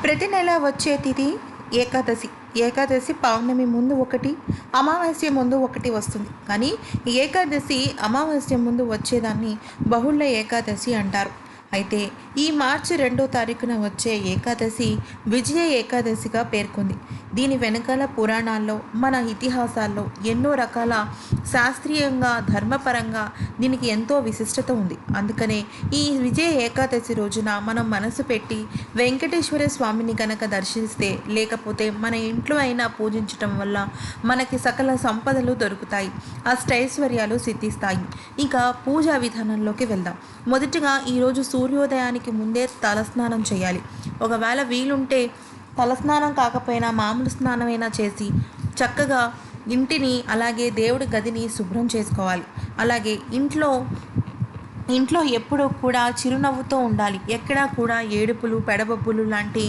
ప్రతి నెల వచ్చే తిథి ఏకాదశి. ఏకాదశి పౌర్ణమి ముందు ఒకటి, అమావాస్య ముందు ఒకటి వస్తుంది. కానీ ఏకాదశి అమావాస్య ముందు వచ్చేదాన్ని బహుళ ఏకాదశి అంటారు. అయితే ఈ మార్చి 2వ తారీఖున వచ్చే ఏకాదశి విజయ ఏకాదశిగా పేర్కొంది. దీని వెనకాల పురాణాల్లో, మన ఇతిహాసాల్లో ఎన్నో రకాల శాస్త్రీయంగా, ధర్మపరంగా దీనికి ఎంతో విశిష్టత ఉంది. అందుకనే ఈ విజయ ఏకాదశి రోజున మనం మనసు పెట్టి వెంకటేశ్వర స్వామిని కనుక దర్శిస్తే, లేకపోతే మన ఇంట్లో అయినా పూజించటం వల్ల మనకి సకల సంపదలు దొరుకుతాయి, అష్టైశ్వర్యాలు సిద్ధిస్తాయి. ఇక పూజా విధానంలోకి వెళ్దాం. మొదటిగా ఈరోజు సూర్యోదయానికి ముందే తలస్నానం చేయాలి. ఒకవేళ వీలుంటే తలస్నానం కాకపోయినా మామూలు స్నానమైనా చేసి చక్కగా ఇంటిని అలాగే దేవుడి గదిని శుభ్రం చేసుకోవాలి. అలాగే ఇంట్లో ఎప్పుడూ కూడా చిరునవ్వుతో ఉండాలి. ఎక్కడా కూడా ఏడుపులు, పెడబొబ్బులు లాంటి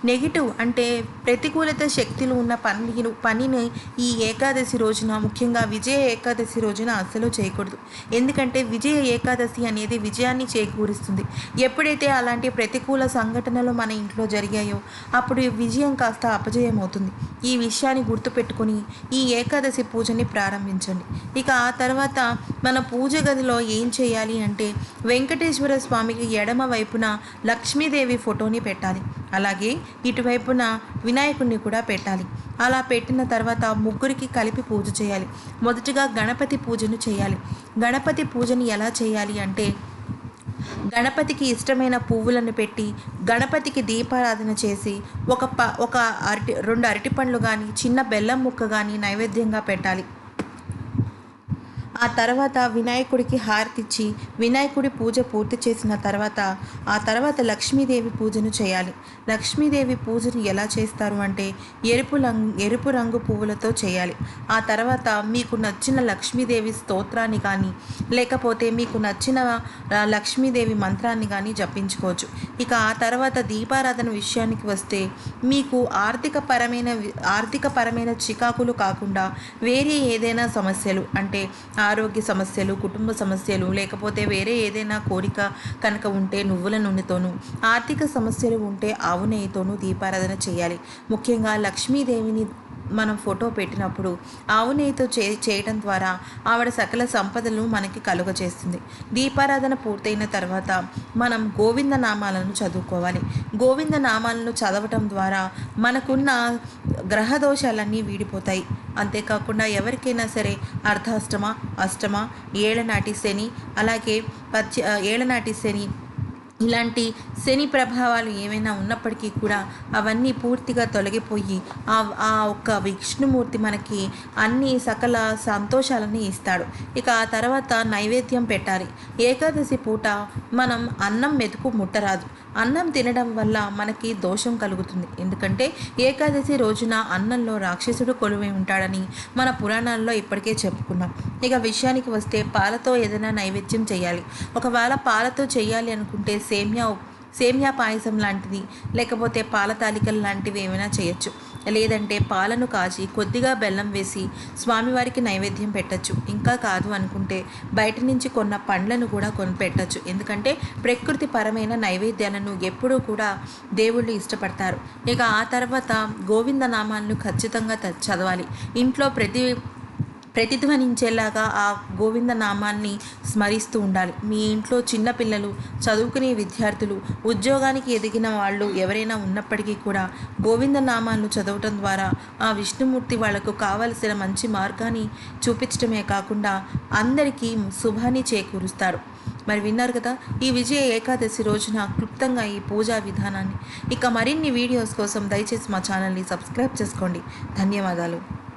నెగిటివ్ అంటే ప్రతికూలత శక్తులు ఉన్న పనిని ఈ ఏకాదశి రోజున, ముఖ్యంగా విజయ ఏకాదశి రోజున అస్సలు చేయకూడదు. ఎందుకంటే విజయ ఏకాదశి అనేది విజయాన్ని చేకూరుస్తుంది. ఎప్పుడైతే అలాంటి ప్రతికూల సంఘటనలు మన ఇంట్లో జరిగాయో అప్పుడు విజయం కాస్త అపజయం అవుతుంది. ఈ విషయాన్ని గుర్తుపెట్టుకొని ఈ ఏకాదశి పూజని ప్రారంభించండి. ఇక ఆ తర్వాత మన పూజ గదిలో ఏం చేయాలి అంటే, వెంకటేశ్వర స్వామికి ఎడమ వైపున లక్ష్మీదేవి ఫోటోని పెట్టాలి. అలాగే ఇటువైపున వినాయకుడిని కూడా పెట్టాలి. అలా పెట్టిన తర్వాత ముగ్గురికి కలిపి పూజ చేయాలి. మొదటిగా గణపతి పూజను చేయాలి. గణపతి పూజని ఎలా చేయాలి అంటే, గణపతికి ఇష్టమైన పువ్వులను పెట్టి గణపతికి దీపారాధన చేసి ఒక 2 అరటిపండ్లు కానీ, చిన్న బెల్లం ముక్క కానీ నైవేద్యంగా పెట్టాలి. ఆ తర్వాత వినాయకుడికి హారతిచ్చి వినాయకుడి పూజ పూర్తి చేసిన తర్వాత లక్ష్మీదేవి పూజను చేయాలి. లక్ష్మీదేవి పూజను ఎలా చేస్తారు అంటే, ఎరుపు రంగు పువ్వులతో చేయాలి. ఆ తర్వాత మీకు నచ్చిన లక్ష్మీదేవి స్తోత్రాన్ని కానీ, లేకపోతే మీకు నచ్చిన లక్ష్మీదేవి మంత్రాన్ని కానీ జపించుకోవచ్చు. ఇక ఆ తర్వాత దీపారాధన విషయానికి వస్తే, మీకు ఆర్థికపరమైన చికాకులు కాకుండా వేరే ఏదైనా సమస్యలు అంటే ఆరోగ్య సమస్యలు, కుటుంబ సమస్యలు, లేకపోతే వేరే ఏదైనా కోరిక కనుక ఉంటే నువ్వుల నూనెతోనూ, ఆర్థిక సమస్యలు ఉంటే ఆవు నెయ్యితోనూ దీపారాధన చేయాలి. ముఖ్యంగా లక్ష్మీదేవిని మనం ఫోటో పెట్టినప్పుడు ఆవు నెయ్యితో చేయటం ద్వారా ఆవిడ సకల సంపదలు మనకి కలుగజేస్తుంది. దీపారాధన పూర్తయిన తర్వాత మనం గోవింద నామాలను చదువుకోవాలి. గోవింద నామాలను చదవటం ద్వారా మనకున్న గ్రహ దోషాలన్నీ వీడిపోతాయి. అంతేకాకుండా ఎవరికైనా సరే అర్ధాష్టమ, అష్టమ, ఏళ్ళనాటి శని, అలాగే ఏళ్ళనాటి శని ఇలాంటి శని ప్రభావాలు ఏమైనా ఉన్నప్పటికీ కూడా అవన్నీ పూర్తిగా తొలగిపోయి ఆ ఒక్క విష్ణుమూర్తి మనకి అన్ని సకల సంతోషాలని ఇస్తాడు. ఇక ఆ తర్వాత నైవేద్యం పెట్టాలి. ఏకాదశి పూట మనం అన్నం మెతుకు ముట్టరాదు. అన్నం తినడం వల్ల మనకి దోషం కలుగుతుంది. ఎందుకంటే ఏకాదశి రోజున అన్నంలో రాక్షసుడు కొలువై ఉంటాడని మన పురాణాల్లో ఇప్పటికే చెప్పుకున్నాం. ఇక విషయానికి వస్తే పాలతో ఏదైనా నైవేద్యం చేయాలి. ఒకవేళ పాలతో చేయాలి అనుకుంటే సేమియా పాయసం లాంటిది, లేకపోతే పాల తాలికలు లాంటివి ఏమైనా చేయొచ్చు. లేదంటే పాలను కాచి కొద్దిగా బెల్లం వేసి స్వామివారికి నైవేద్యం పెట్టచ్చు. ఇంకా కాదు అనుకుంటే బయట నుంచి కొన్న పండ్లను కూడా పెట్టచ్చు. ఎందుకంటే ప్రకృతి పరమైన నైవేద్యాలను ఎప్పుడూ కూడా దేవుళ్ళు ఇష్టపడతారు. ఇక ఆ తర్వాత గోవింద నామాలను ఖచ్చితంగా చదవాలి. ఇంట్లో ప్రతిధ్వనించేలాగా ఆ గోవింద నామాన్ని స్మరిస్తూ ఉండాలి. మీ ఇంట్లో చిన్నపిల్లలు, చదువుకునే విద్యార్థులు, ఉద్యోగానికి ఎదిగిన వాళ్ళు ఎవరైనా ఉన్నప్పటికీ కూడా గోవింద నామాలను చదవటం ద్వారా ఆ విష్ణుమూర్తి వాళ్లకు కావలసిన మంచి మార్గాన్ని చూపించడమే కాకుండా అందరికీ శుభాన్ని చేకూరుస్తాడు. మరి విన్నారు కదా ఈ విజయ ఏకాదశి రోజున క్లుప్తంగా ఈ పూజా విధానాన్ని. ఇక మరిన్ని వీడియోస్ కోసం దయచేసి మా ఛానల్ని సబ్స్క్రైబ్ చేసుకోండి. ధన్యవాదాలు.